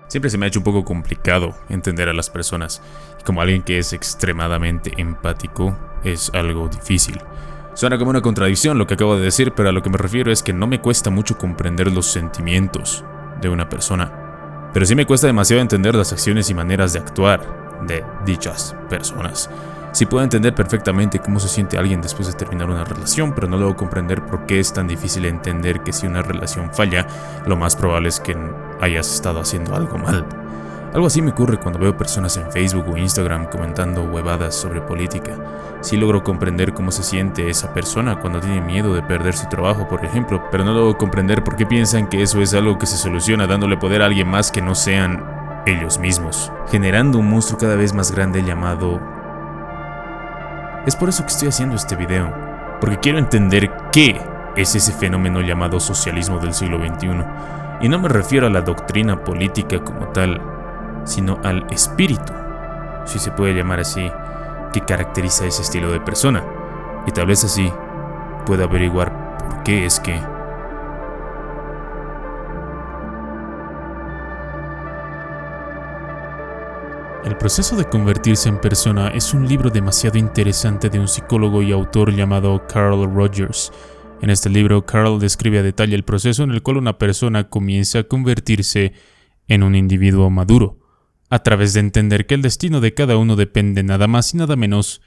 Siempre se me ha hecho un poco complicado entender a las personas, y como alguien que es extremadamente empático, es algo difícil. Suena como una contradicción lo que acabo de decir, pero a lo que me refiero es que no me cuesta mucho comprender los sentimientos de una persona, pero sí me cuesta demasiado entender las acciones y maneras de actuar de dichas personas. Sí puedo entender perfectamente cómo se siente alguien después de terminar una relación, pero no logro comprender por qué es tan difícil entender que si una relación falla, lo más probable es que hayas estado haciendo algo mal. Algo así me ocurre cuando veo personas en Facebook o Instagram comentando huevadas sobre política. Sí logro comprender cómo se siente esa persona cuando tiene miedo de perder su trabajo, por ejemplo, pero no logro comprender por qué piensan que eso es algo que se soluciona dándole poder a alguien más que no sean ellos mismos, generando un monstruo cada vez más grande llamado... Es por eso que estoy haciendo este video, porque quiero entender qué es ese fenómeno llamado socialismo del siglo XXI. Y no me refiero a la doctrina política como tal, sino al espíritu, si se puede llamar así, que caracteriza ese estilo de persona. Y tal vez así pueda averiguar por qué es que... El proceso de convertirse en persona es un libro demasiado interesante de un psicólogo y autor llamado Carl Rogers. En este libro, Carl describe a detalle el proceso en el cual una persona comienza a convertirse en un individuo maduro, a través de entender que el destino de cada uno depende nada más y nada menos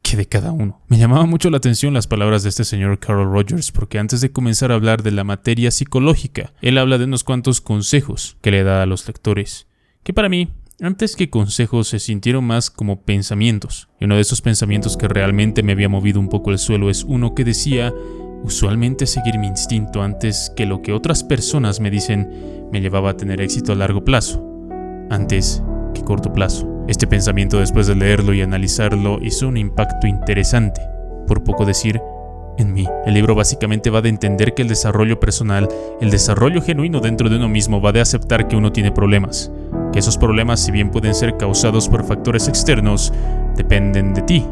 que de cada uno. Me llamaba mucho la atención las palabras de este señor Carl Rogers, porque antes de comenzar a hablar de la materia psicológica, él habla de unos cuantos consejos que le da a los lectores, que para mí, antes que consejos, se sintieron más como pensamientos. Y uno de esos pensamientos que realmente me había movido un poco el suelo es uno que decía: usualmente seguir mi instinto antes que lo que otras personas me dicen me llevaba a tener éxito a largo plazo, antes que corto plazo. Este pensamiento, después de leerlo y analizarlo, hizo un impacto interesante, por poco decir, en mí. El libro básicamente va de entender que el desarrollo personal, el desarrollo genuino dentro de uno mismo, va de aceptar que uno tiene problemas, que esos problemas, si bien pueden ser causados por factores externos, dependen de ti.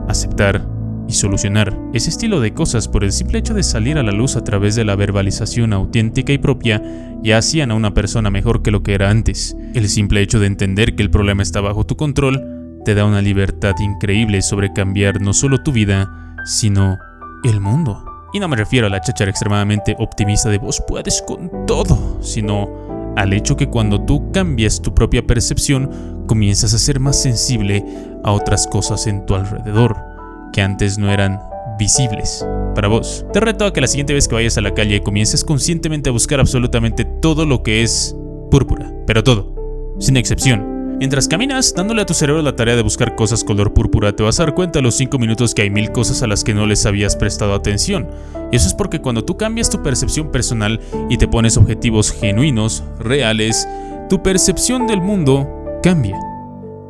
Aceptar y solucionar ese estilo de cosas por el simple hecho de salir a la luz a través de la verbalización auténtica y propia ya hacían a una persona mejor que lo que era antes. El simple hecho de entender que el problema está bajo tu control te da una libertad increíble sobre cambiar no solo tu vida, sino el mundo. Y no me refiero a la cháchara extremadamente optimista de vos puedes con todo, sino al hecho que cuando tú cambias tu propia percepción, comienzas a ser más sensible a otras cosas en tu alrededor que antes no eran visibles para vos. Te reto a que la siguiente vez que vayas a la calle comiences conscientemente a buscar absolutamente todo lo que es púrpura, pero todo, sin excepción. Mientras caminas, dándole a tu cerebro la tarea de buscar cosas color púrpura, te vas a dar cuenta a los 5 minutos que hay 1000 cosas a las que no les habías prestado atención. Y eso es porque cuando tú cambias tu percepción personal y te pones objetivos genuinos, reales, tu percepción del mundo cambia.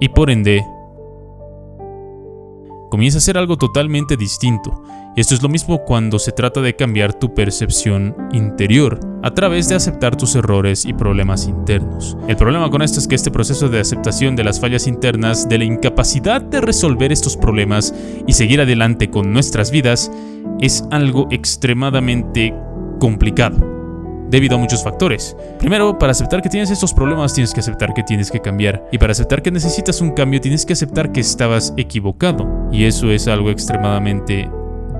Y por ende, comienza a ser algo totalmente distinto. Y esto es lo mismo cuando se trata de cambiar tu percepción interior a través de aceptar tus errores y problemas internos. El problema con esto es que este proceso de aceptación de las fallas internas, de la incapacidad de resolver estos problemas y seguir adelante con nuestras vidas, es algo extremadamente complicado, debido a muchos factores. Primero, para aceptar que tienes estos problemas, tienes que aceptar que tienes que cambiar. Y para aceptar que necesitas un cambio, tienes que aceptar que estabas equivocado. Y eso es algo extremadamente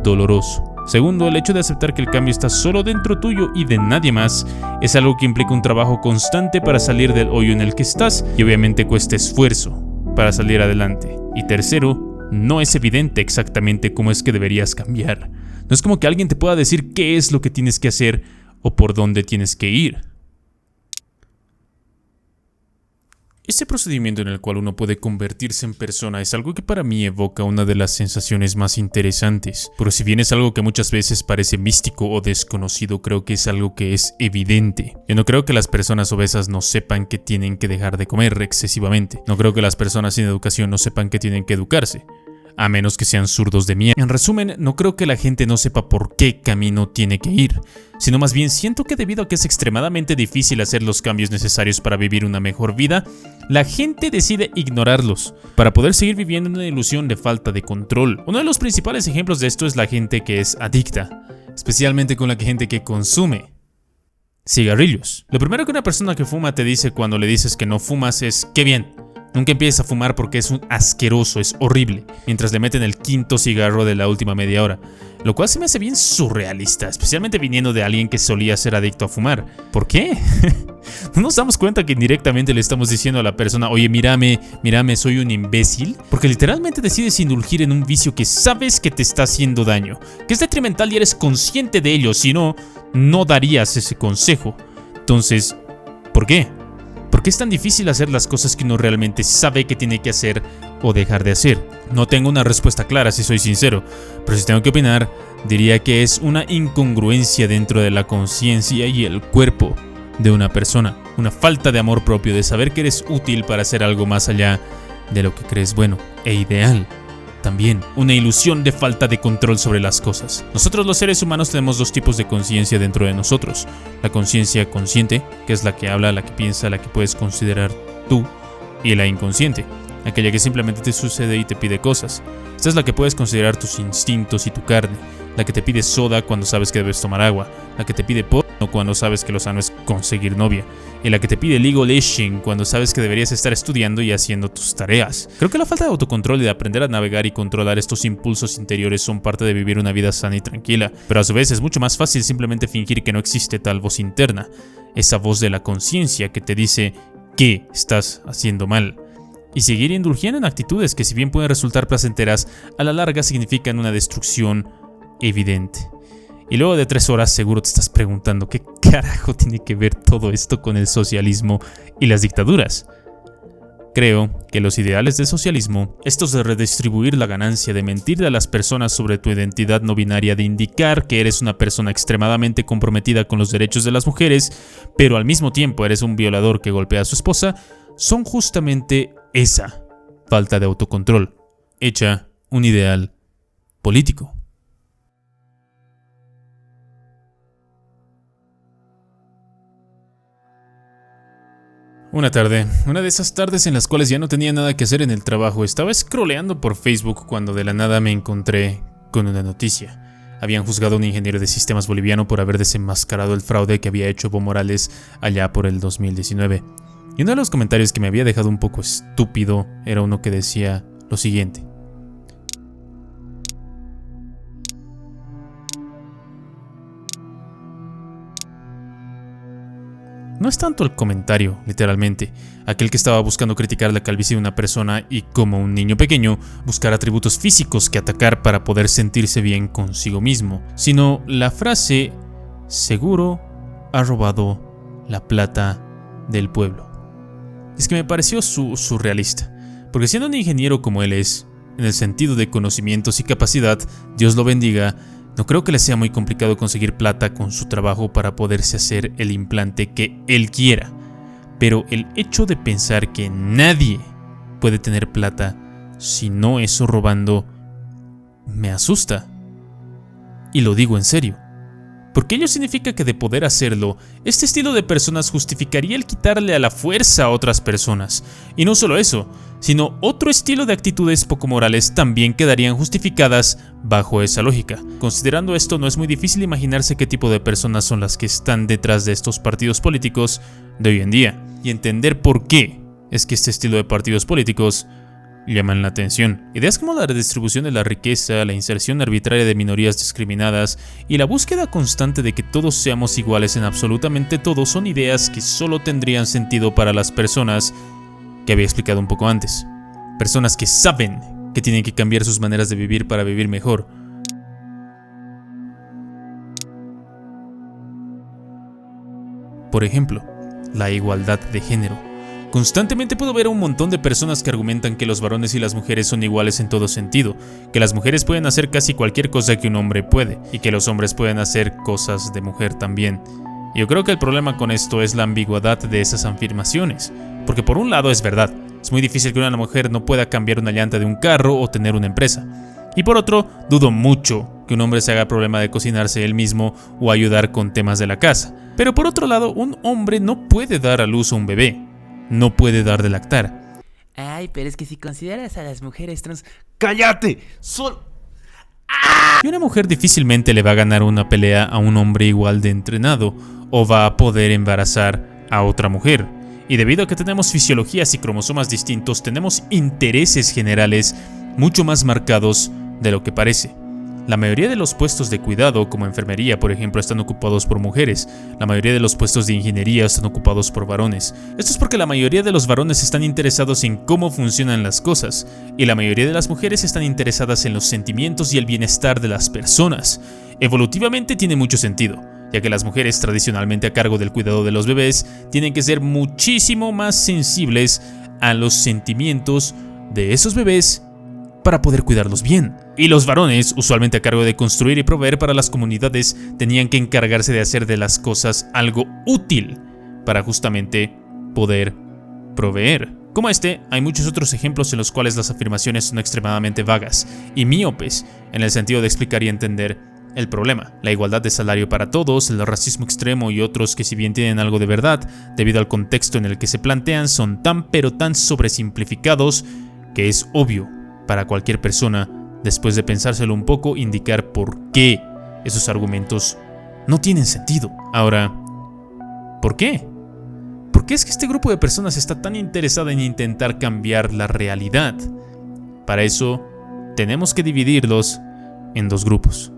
doloroso. Segundo, el hecho de aceptar que el cambio está solo dentro tuyo y de nadie más es algo que implica un trabajo constante para salir del hoyo en el que estás y obviamente cuesta esfuerzo para salir adelante. Y tercero, no es evidente exactamente cómo es que deberías cambiar. No es como que alguien te pueda decir qué es lo que tienes que hacer o por dónde tienes que ir. Este procedimiento en el cual uno puede convertirse en persona es algo que para mí evoca una de las sensaciones más interesantes. Pero si bien es algo que muchas veces parece místico o desconocido, creo que es algo que es evidente. Yo no creo que las personas obesas no sepan que tienen que dejar de comer excesivamente. No creo que las personas sin educación no sepan que tienen que educarse, a menos que sean zurdos de mierda. En resumen, no creo que la gente no sepa por qué camino tiene que ir, sino más bien siento que debido a que es extremadamente difícil hacer los cambios necesarios para vivir una mejor vida, la gente decide ignorarlos para poder seguir viviendo una ilusión de falta de control. Uno de los principales ejemplos de esto es la gente que es adicta, especialmente con la gente que consume. cigarrillos. Lo primero que una persona que fuma te dice cuando le dices que no fumas es ¡qué bien! Nunca empieces a fumar porque es un asqueroso, es horrible, mientras le meten el quinto cigarro de la última media hora. Lo cual se me hace bien surrealista, especialmente viniendo de alguien que solía ser adicto a fumar. ¿Por qué? ¿No nos damos cuenta que indirectamente le estamos diciendo a la persona, oye, mírame, soy un imbécil? Porque literalmente decides indulgir en un vicio que sabes que te está haciendo daño, que es detrimental y eres consciente de ello, si no, no darías ese consejo. Entonces, ¿por qué? ¿Por qué es tan difícil hacer las cosas que uno realmente sabe que tiene que hacer o dejar de hacer? No tengo una respuesta clara, si soy sincero, pero si tengo que opinar, diría que es una incongruencia dentro de la conciencia y el cuerpo de una persona, una falta de amor propio, de saber que eres útil para hacer algo más allá de lo que crees bueno e ideal. También una ilusión de falta de control sobre las cosas. Nosotros los seres humanos tenemos dos tipos de conciencia dentro de nosotros. La conciencia consciente, que es la que habla, la que piensa, la que puedes considerar tú, y la inconsciente, aquella que simplemente te sucede y te pide cosas. Esta es la que puedes considerar tus instintos y tu carne, la que te pide soda cuando sabes que debes tomar agua, la que te pide porno cuando sabes que lo sano es conseguir novia, y la que te pide League of Legends cuando sabes que deberías estar estudiando y haciendo tus tareas. Creo que la falta de autocontrol y de aprender a navegar y controlar estos impulsos interiores son parte de vivir una vida sana y tranquila, pero a su vez es mucho más fácil simplemente fingir que no existe tal voz interna, esa voz de la conciencia que te dice que estás haciendo mal, y seguir indulgiendo en actitudes que, si bien pueden resultar placenteras, a la larga significan una destrucción evidente. Y luego de 3 horas seguro te estás preguntando qué carajo tiene que ver todo esto con el socialismo y las dictaduras. Creo que los ideales del socialismo, estos de redistribuir la ganancia, de mentirle a las personas sobre tu identidad no binaria, de indicar que eres una persona extremadamente comprometida con los derechos de las mujeres, pero al mismo tiempo eres un violador que golpea a su esposa, son justamente esa falta de autocontrol, hecha un ideal político. Una tarde, una de esas tardes en las cuales ya no tenía nada que hacer en el trabajo, estaba scrolleando por Facebook cuando de la nada me encontré con una noticia. Habían juzgado a un ingeniero de sistemas boliviano por haber desenmascarado el fraude que había hecho Evo Morales allá por el 2019. Y uno de los comentarios que me había dejado un poco estúpido era uno que decía lo siguiente: no es tanto el comentario, literalmente, aquel que estaba buscando criticar la calvicie de una persona y, como un niño pequeño, buscar atributos físicos que atacar para poder sentirse bien consigo mismo, sino la frase "seguro ha robado la plata del pueblo". Es que me pareció surrealista, porque siendo un ingeniero como él es, en el sentido de conocimientos y capacidad, Dios lo bendiga, no creo que le sea muy complicado conseguir plata con su trabajo para poderse hacer el implante que él quiera. Pero el hecho de pensar que nadie puede tener plata si no es robando, me asusta. Y lo digo en serio. Porque ello significa que, de poder hacerlo, este estilo de personas justificaría el quitarle a la fuerza a otras personas. Y no solo eso, sino otro estilo de actitudes poco morales también quedarían justificadas bajo esa lógica. Considerando esto, no es muy difícil imaginarse qué tipo de personas son las que están detrás de estos partidos políticos de hoy en día, y entender por qué es que este estilo de partidos políticos llaman la atención. Ideas como la redistribución de la riqueza, la inserción arbitraria de minorías discriminadas y la búsqueda constante de que todos seamos iguales en absolutamente todo son ideas que solo tendrían sentido para las personas que había explicado un poco antes. Personas que saben que tienen que cambiar sus maneras de vivir para vivir mejor. Por ejemplo, la igualdad de género. Constantemente puedo ver a un montón de personas que argumentan que los varones y las mujeres son iguales en todo sentido, que las mujeres pueden hacer casi cualquier cosa que un hombre puede, y que los hombres pueden hacer cosas de mujer también. Yo creo que el problema con esto es la ambigüedad de esas afirmaciones, porque por un lado es verdad, es muy difícil que una mujer no pueda cambiar una llanta de un carro o tener una empresa, y por otro, dudo mucho que un hombre se haga problema de cocinarse él mismo o ayudar con temas de la casa. Pero por otro lado, un hombre no puede dar a luz a un bebé. No puede dar de lactar. Ay, pero es que si consideras a las mujeres trans... ¡Cállate! Y una mujer difícilmente le va a ganar una pelea a un hombre igual de entrenado o va a poder embarazar a otra mujer. Y debido a que tenemos fisiologías y cromosomas distintos, tenemos intereses generales mucho más marcados de lo que parece. La mayoría de los puestos de cuidado, como enfermería, por ejemplo, están ocupados por mujeres. La mayoría de los puestos de ingeniería están ocupados por varones. Esto es porque la mayoría de los varones están interesados en cómo funcionan las cosas, y la mayoría de las mujeres están interesadas en los sentimientos y el bienestar de las personas. Evolutivamente tiene mucho sentido, ya que las mujeres tradicionalmente a cargo del cuidado de los bebés tienen que ser muchísimo más sensibles a los sentimientos de esos bebés para poder cuidarlos bien. Y los varones, usualmente a cargo de construir y proveer para las comunidades, tenían que encargarse de hacer de las cosas algo útil para justamente poder proveer. Como este, hay muchos otros ejemplos en los cuales las afirmaciones son extremadamente vagas y míopes en el sentido de explicar y entender el problema. La igualdad de salario para todos, el racismo extremo y otros que, si bien tienen algo de verdad, debido al contexto en el que se plantean, son tan pero tan sobresimplificados que es obvio para cualquier persona, después de pensárselo un poco, indicar por qué esos argumentos no tienen sentido. Ahora, ¿por qué? ¿Por qué es que este grupo de personas está tan interesado en intentar cambiar la realidad? Para eso, tenemos que dividirlos en dos grupos.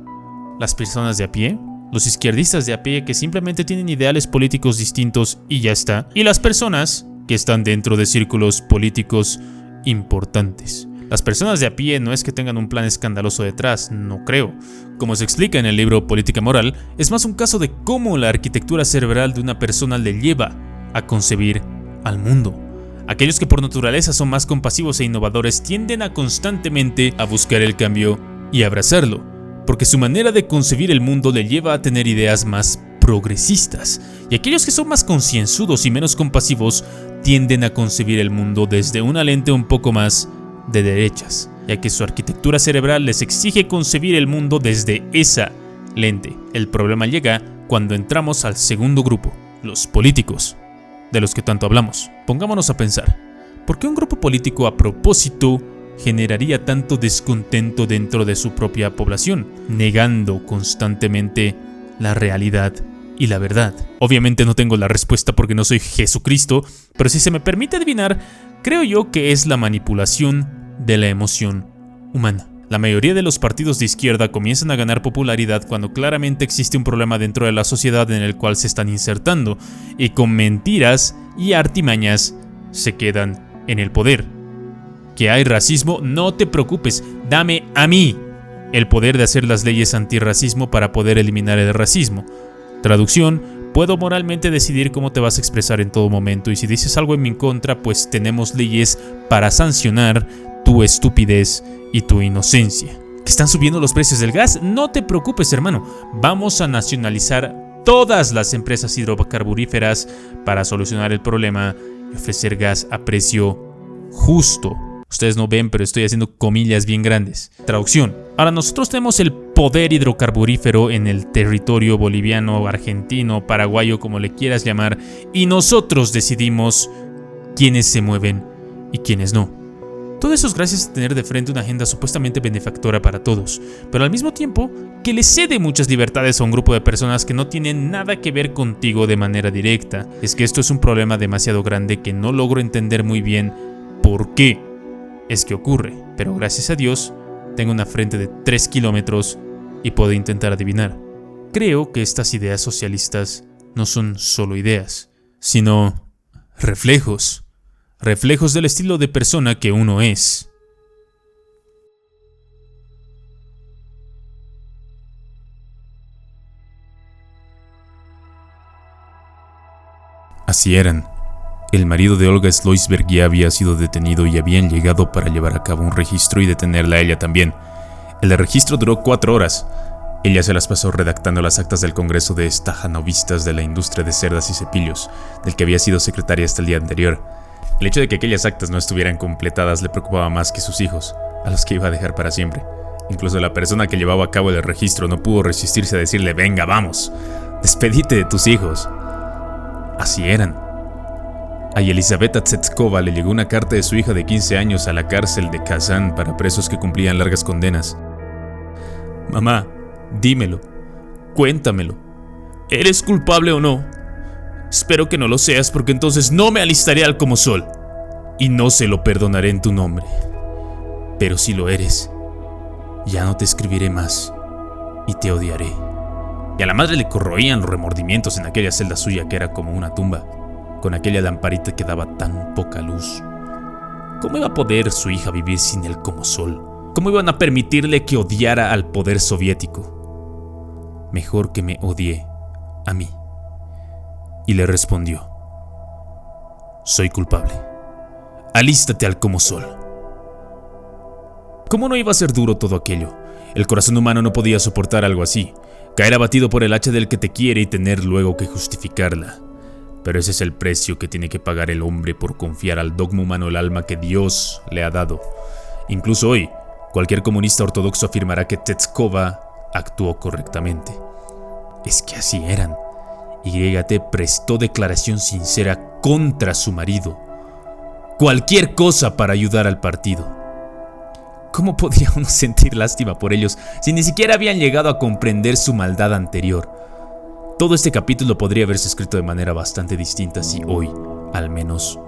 Las personas de a pie, los izquierdistas de a pie que simplemente tienen ideales políticos distintos y ya está. Y las personas que están dentro de círculos políticos importantes. Las personas de a pie no es que tengan un plan escandaloso detrás, no creo. Como se explica en el libro Política Moral, es más un caso de cómo la arquitectura cerebral de una persona le lleva a concebir al mundo. Aquellos que por naturaleza son más compasivos e innovadores tienden a constantemente a buscar el cambio y abrazarlo, porque su manera de concebir el mundo le lleva a tener ideas más progresistas. Y aquellos que son más concienzudos y menos compasivos tienden a concebir el mundo desde una lente un poco más de derechas, ya que su arquitectura cerebral les exige concebir el mundo desde esa lente. El problema llega cuando entramos al segundo grupo, los políticos, de los que tanto hablamos. Pongámonos a pensar, ¿por qué un grupo político a propósito generaría tanto descontento dentro de su propia población, negando constantemente la realidad y la verdad? Obviamente no tengo la respuesta porque no soy Jesucristo, pero si se me permite adivinar, creo yo que es la manipulación de la emoción humana. La mayoría de los partidos de izquierda comienzan a ganar popularidad cuando claramente existe un problema dentro de la sociedad en el cual se están insertando, y con mentiras y artimañas se quedan en el poder. ¿Que hay racismo? No te preocupes, dame a mí el poder de hacer las leyes antirracismo para poder eliminar el racismo. Traducción: puedo moralmente decidir cómo te vas a expresar en todo momento, y si dices algo en mi contra, pues tenemos leyes para sancionar tu estupidez y tu inocencia. ¿Que están subiendo los precios del gas? No te preocupes, hermano. Vamos a nacionalizar todas las empresas hidrocarburíferas para solucionar el problema y ofrecer gas a precio justo. Ustedes no ven, pero estoy haciendo comillas bien grandes. Traducción: ahora nosotros tenemos el poder hidrocarburífero en el territorio boliviano, argentino, paraguayo, como le quieras llamar, y nosotros decidimos quiénes se mueven y quiénes no. Todo eso es gracias a tener de frente una agenda supuestamente benefactora para todos, pero al mismo tiempo que le cede muchas libertades a un grupo de personas que no tienen nada que ver contigo de manera directa. Es que esto es un problema demasiado grande que no logro entender muy bien por qué es que ocurre, pero gracias a Dios tengo una frente de 3 kilómetros y puedo intentar adivinar. Creo que estas ideas socialistas no son solo ideas, sino reflejos del estilo de persona que uno es. Así eran. El marido de Olga Sloisberg ya había sido detenido y habían llegado para llevar a cabo un registro y detenerla a ella también. El registro duró 4 horas. Ella se las pasó redactando las actas del Congreso de Stajanovistas de la industria de cerdas y cepillos, del que había sido secretaria hasta el día anterior. El hecho de que aquellas actas no estuvieran completadas le preocupaba más que sus hijos, a los que iba a dejar para siempre. Incluso la persona que llevaba a cabo el registro no pudo resistirse a decirle: venga, vamos, despedite de tus hijos. Así eran. A Elizaveta Tsetskova le llegó una carta de su hija de 15 años a la cárcel de Kazán para presos que cumplían largas condenas. Mamá, dímelo, cuéntamelo. ¿Eres culpable o no? Espero que no lo seas, porque entonces no me alistaré al Comosol y no se lo perdonaré en tu nombre. Pero si lo eres, ya no te escribiré más y te odiaré. Y a la madre le corroían los remordimientos en aquella celda suya que era como una tumba, con aquella lamparita que daba tan poca luz. ¿Cómo iba a poder su hija vivir sin el Comosol? ¿Cómo iban a permitirle que odiara al poder soviético? Mejor que me odie a mí. Y le respondió: soy culpable. Alístate al Comosol. ¿Cómo no iba a ser duro todo aquello? El corazón humano no podía soportar algo así. Caer abatido por el hacha del que te quiere y tener luego que justificarla. Pero ese es el precio que tiene que pagar el hombre por confiar al dogma humano el alma que Dios le ha dado. Incluso hoy, cualquier comunista ortodoxo afirmará que Tetskova actuó correctamente. Es que así eran. YT prestó declaración sincera contra su marido. Cualquier cosa para ayudar al partido. ¿Cómo podía uno sentir lástima por ellos si ni siquiera habían llegado a comprender su maldad anterior? Todo este capítulo podría haberse escrito de manera bastante distinta si hoy, al menos,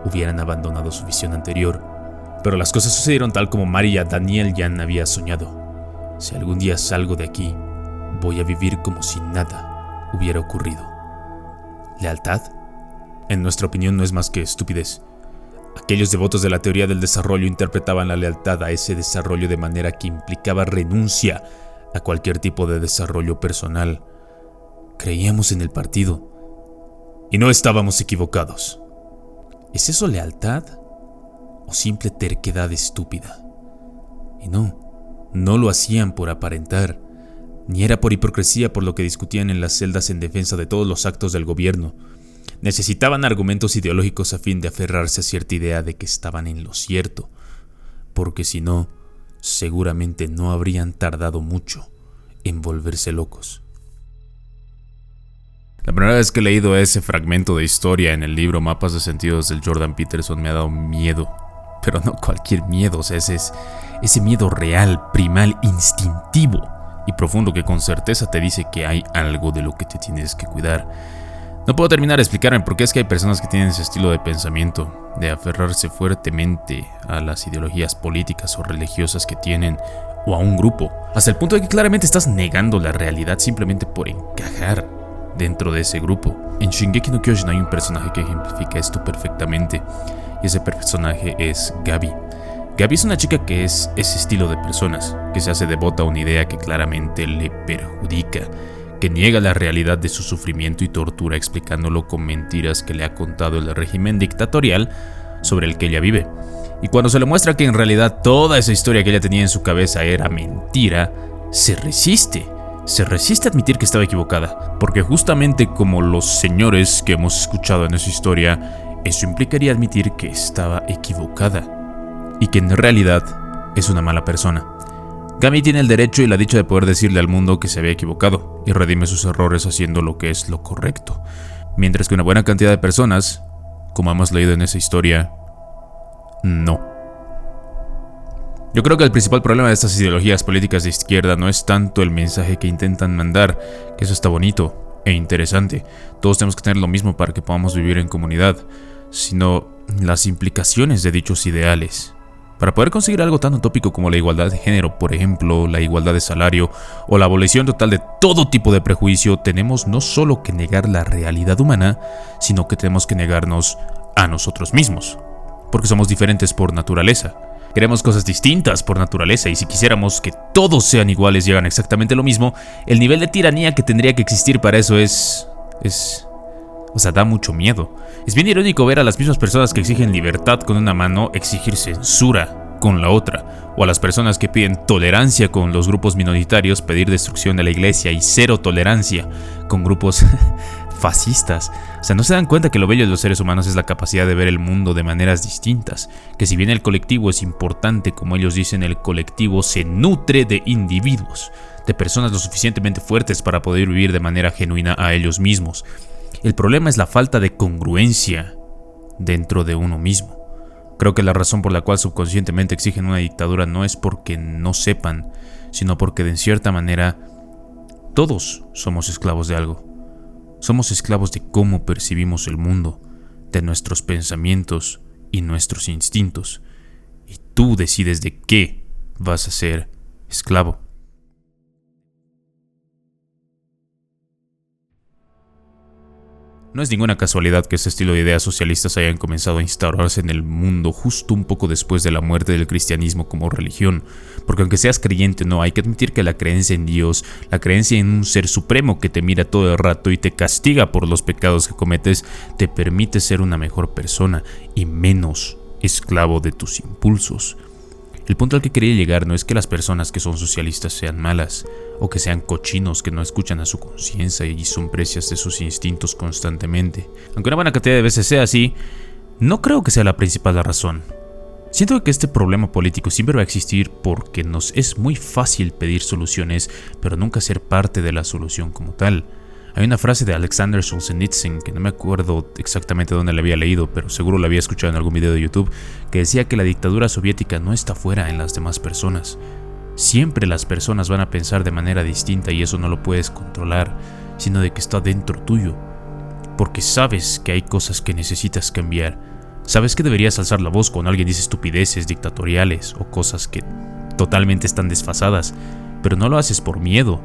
hubieran abandonado su visión anterior. Pero las cosas sucedieron tal como Maria Danielyan había soñado. Si algún día salgo de aquí, voy a vivir como si nada hubiera ocurrido. ¿Lealtad? En nuestra opinión no es más que estupidez. Aquellos devotos de la teoría del desarrollo interpretaban la lealtad a ese desarrollo de manera que implicaba renuncia a cualquier tipo de desarrollo personal. Creíamos en el partido y no estábamos equivocados. ¿Es eso lealtad o simple terquedad estúpida? Y no lo hacían por aparentar, ni era por hipocresía por lo que discutían en las celdas en defensa de todos los actos del gobierno. Necesitaban argumentos ideológicos a fin de aferrarse a cierta idea de que estaban en lo cierto, porque si no, seguramente no habrían tardado mucho en volverse locos. La primera vez que he leído ese fragmento de historia en el libro Mapas de Sentidos del Jordan Peterson me ha dado miedo, pero no cualquier miedo, o sea, ese miedo real, primal, instintivo y profundo que con certeza te dice que hay algo de lo que te tienes que cuidar. No puedo terminar de explicarme por qué es que hay personas que tienen ese estilo de pensamiento, de aferrarse fuertemente a las ideologías políticas o religiosas que tienen, o a un grupo, hasta el punto de que claramente estás negando la realidad simplemente por encajar dentro de ese grupo. En Shingeki no Kyojin hay un personaje que ejemplifica esto perfectamente, y ese personaje es Gabi. Gabi es una chica que es ese estilo de personas, que se hace devota a una idea que claramente le perjudica, que niega la realidad de su sufrimiento y tortura explicándolo con mentiras que le ha contado el régimen dictatorial sobre el que ella vive. Y cuando se le muestra que en realidad toda esa historia que ella tenía en su cabeza era mentira, se resiste a admitir que estaba equivocada, porque justamente como los señores que hemos escuchado en esa historia, eso implicaría admitir que estaba equivocada y que en realidad es una mala persona. Gabi tiene el derecho y la dicha de poder decirle al mundo que se había equivocado y redime sus errores haciendo lo que es lo correcto, mientras que una buena cantidad de personas, como hemos leído en esa historia, no. Yo creo que el principal problema de estas ideologías políticas de izquierda no es tanto el mensaje que intentan mandar, que eso está bonito e interesante, todos tenemos que tener lo mismo para que podamos vivir en comunidad, sino las implicaciones de dichos ideales. Para poder conseguir algo tan utópico como la igualdad de género, por ejemplo, la igualdad de salario o la abolición total de todo tipo de prejuicio, tenemos no solo que negar la realidad humana, sino que tenemos que negarnos a nosotros mismos, porque somos diferentes por naturaleza. Queremos cosas distintas por naturaleza, y si quisiéramos que todos sean iguales y hagan exactamente lo mismo, el nivel de tiranía que tendría que existir para eso da mucho miedo. Es bien irónico ver a las mismas personas que exigen libertad con una mano exigir censura con la otra, o a las personas que piden tolerancia con los grupos minoritarios pedir destrucción de la iglesia y cero tolerancia con grupos fascistas. O sea, no se dan cuenta que lo bello de los seres humanos es la capacidad de ver el mundo de maneras distintas, que si bien el colectivo es importante, como ellos dicen, el colectivo se nutre de individuos, de personas lo suficientemente fuertes para poder vivir de manera genuina a ellos mismos. El problema es la falta de congruencia dentro de uno mismo. Creo que la razón por la cual subconscientemente exigen una dictadura no es porque no sepan, sino porque de cierta manera todos somos esclavos de algo. Somos esclavos de cómo percibimos el mundo, de nuestros pensamientos y nuestros instintos. Y tú decides de qué vas a ser esclavo. No es ninguna casualidad que este estilo de ideas socialistas hayan comenzado a instaurarse en el mundo justo un poco después de la muerte del cristianismo como religión, porque aunque seas creyente o no, hay que admitir que la creencia en Dios, la creencia en un ser supremo que te mira todo el rato y te castiga por los pecados que cometes, te permite ser una mejor persona y menos esclavo de tus impulsos. El punto al que quería llegar no es que las personas que son socialistas sean malas, o que sean cochinos que no escuchan a su conciencia y son precias de sus instintos constantemente. Aunque una buena cantidad de veces sea así, no creo que sea la principal razón. Siento que este problema político siempre va a existir porque nos es muy fácil pedir soluciones, pero nunca ser parte de la solución como tal. Hay una frase de Alexander Solzhenitsyn, que no me acuerdo exactamente dónde la había leído, pero seguro la había escuchado en algún video de YouTube, que decía que la dictadura soviética no está fuera en las demás personas. Siempre las personas van a pensar de manera distinta y eso no lo puedes controlar, sino de que está dentro tuyo. Porque sabes que hay cosas que necesitas cambiar. Sabes que deberías alzar la voz cuando alguien dice estupideces dictatoriales o cosas que totalmente están desfasadas, pero no lo haces por miedo.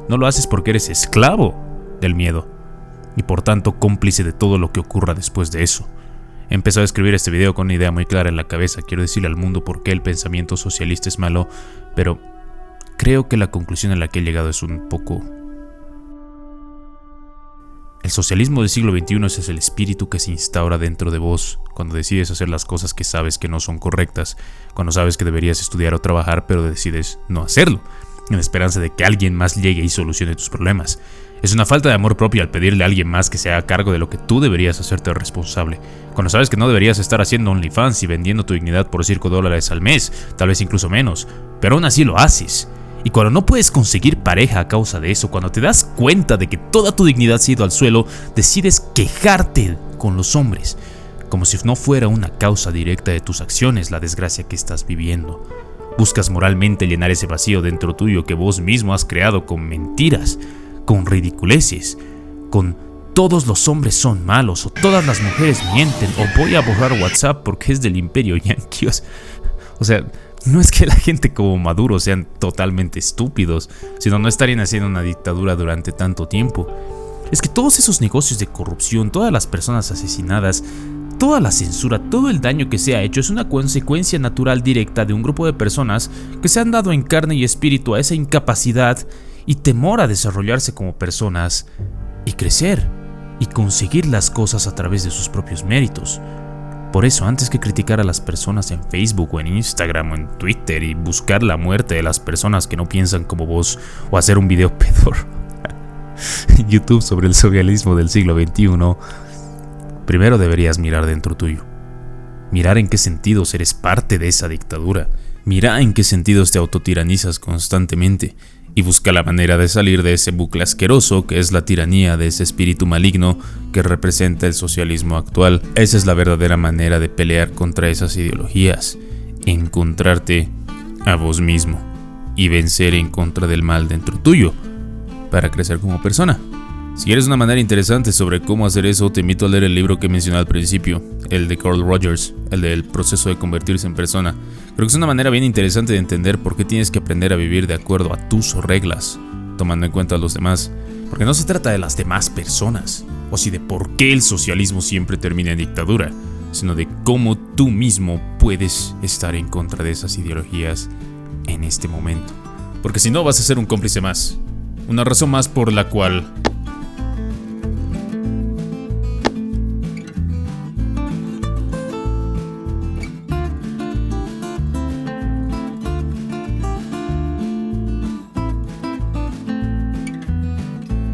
No lo haces porque eres esclavo del miedo y por tanto cómplice de todo lo que ocurra después de eso. He empezado a escribir este video con una idea muy clara en la cabeza. Quiero decirle al mundo por qué el pensamiento socialista es malo, pero creo que la conclusión a la que he llegado es un poco... El socialismo del siglo XXI es el espíritu que se instaura dentro de vos cuando decides hacer las cosas que sabes que no son correctas, cuando sabes que deberías estudiar o trabajar pero decides no hacerlo, en la esperanza de que alguien más llegue y solucione tus problemas. Es una falta de amor propio al pedirle a alguien más que se haga cargo de lo que tú deberías hacerte responsable. Cuando sabes que no deberías estar haciendo OnlyFans y vendiendo tu dignidad por $5 al mes, tal vez incluso menos, pero aún así lo haces. Y cuando no puedes conseguir pareja a causa de eso, cuando te das cuenta de que toda tu dignidad se ha ido al suelo, decides quejarte con los hombres, como si no fuera una causa directa de tus acciones la desgracia que estás viviendo. Buscas moralmente llenar ese vacío dentro tuyo que vos mismo has creado con mentiras, con ridiculeces, con todos los hombres son malos o todas las mujeres mienten o voy a borrar WhatsApp porque es del imperio yanqui. O sea, no es que la gente como Maduro sean totalmente estúpidos, sino no estarían haciendo una dictadura durante tanto tiempo. Es que todos esos negocios de corrupción, todas las personas asesinadas, toda la censura, todo el daño que se ha hecho es una consecuencia natural directa de un grupo de personas que se han dado en carne y espíritu a esa incapacidad y temor a desarrollarse como personas y crecer y conseguir las cosas a través de sus propios méritos. Por eso, antes que criticar a las personas en Facebook o en Instagram o en Twitter y buscar la muerte de las personas que no piensan como vos o hacer un video pedor en YouTube sobre el socialismo del siglo XXI, primero deberías mirar dentro tuyo. Mirar en qué sentidos eres parte de esa dictadura. Mira en qué sentidos te autotiranizas constantemente. Y busca la manera de salir de ese bucle asqueroso que es la tiranía de ese espíritu maligno que representa el socialismo actual. Esa es la verdadera manera de pelear contra esas ideologías. Encontrarte a vos mismo y vencer en contra del mal dentro tuyo para crecer como persona. Si quieres una manera interesante sobre cómo hacer eso, te invito a leer el libro que mencioné al principio, el de Carl Rogers, el del proceso de convertirse en persona. Creo que es una manera bien interesante de entender por qué tienes que aprender a vivir de acuerdo a tus reglas, tomando en cuenta a los demás. Porque no se trata de las demás personas, o si de por qué el socialismo siempre termina en dictadura, sino de cómo tú mismo puedes estar en contra de esas ideologías en este momento. Porque si no, vas a ser un cómplice más. Una razón más por la cual